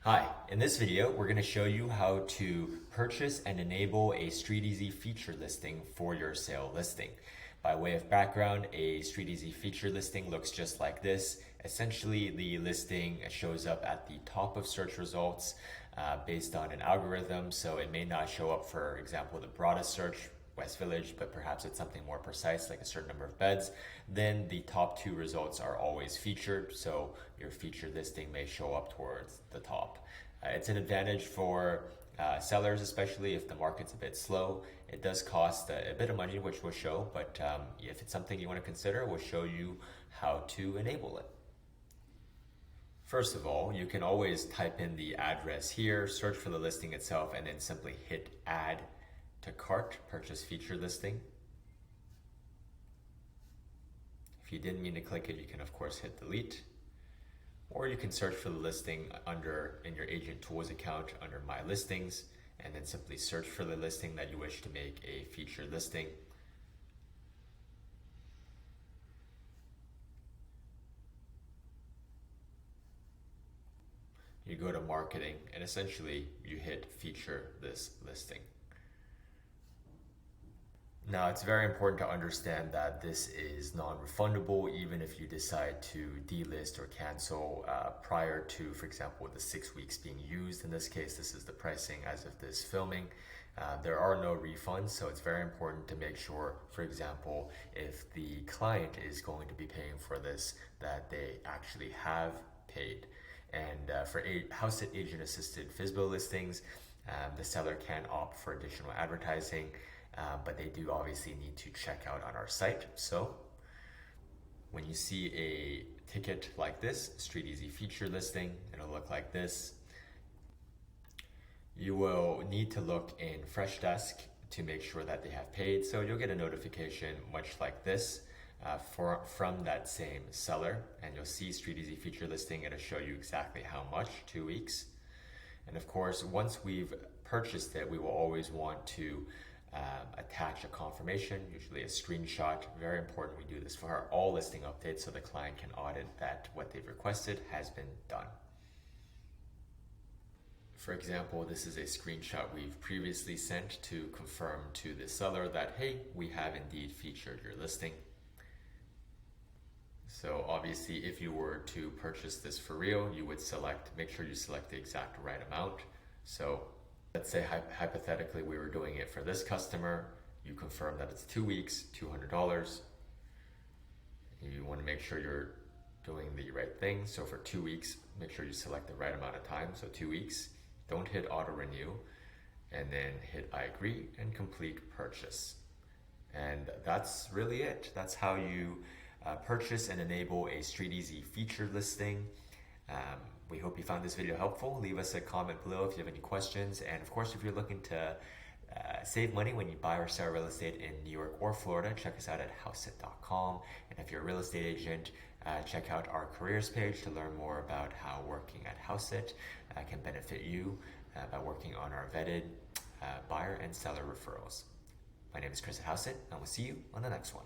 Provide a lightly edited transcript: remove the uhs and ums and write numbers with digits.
Hi, in this video, we're going to show you how to purchase and enable a StreetEasy feature listing for your sale listing. By way of background, a StreetEasy feature listing looks just like this. Essentially, the listing shows up at the top of search results based on an algorithm, so it may not show up, for example, the broadest search, West Village, but perhaps it's something more precise, like a certain number of beds. Then the top two results are always featured, so your featured listing may show up towards the top. It's an advantage for sellers, especially if the market's a bit slow. It does cost a bit of money, which we'll show, but if it's something you want to consider, we'll show you how to enable it. First of all, you can always type in the address here, search for the listing itself, and then simply hit add to cart, purchase feature listing. If you didn't mean to click it, you can of course hit delete. Or you can search for the listing in your agent tools account under my listings, and then simply search for the listing that you wish to make a featured listing. You go to marketing and essentially you hit feature this listing. Now, it's very important to understand that this is non-refundable even if you decide to delist or cancel prior to, for example, the 6 weeks being used. In this case, this is the pricing as of this filming. There are no refunds, so it's very important to make sure, for example, if the client is going to be paying for this, that they actually have paid. And for Hauseit agent-assisted FSBO listings, the seller can opt for additional advertising, but they do obviously need to check out on our site. So when you see a ticket like this, StreetEasy feature listing, it'll look like this. You will need to look in Freshdesk to make sure that they have paid. So you'll get a notification much like this from that same seller, and you'll see StreetEasy feature listing. It'll show you exactly how much, 2 weeks. And of course, once we've purchased it, we will always want to attach a confirmation, usually a screenshot. Very important we do this for all listing updates so the client can audit that what they've requested has been done. For example, this is a screenshot we've previously sent to confirm to the seller that, hey, we have indeed featured your listing. So obviously, if you were to purchase this for real, you would make sure you select the exact right amount. So let's say hypothetically we were doing it for this customer. You confirm that it's 2 weeks, $200. You want to make sure you're doing the right thing. So for 2 weeks, make sure you select the right amount of time. So 2 weeks, don't hit auto renew, and then hit I agree and complete purchase. And that's really it. That's how you purchase and enable a StreetEasy featured listing. We hope you found this video helpful. Leave us a comment below if you have any questions. And of course, if you're looking to save money when you buy or sell real estate in New York or Florida, check us out at Hauseit.com. And if you're a real estate agent, check out our careers page to learn more about how working at Hauseit can benefit you by working on our vetted buyer and seller referrals. My name is Chris at Hauseit, and we'll see you on the next one.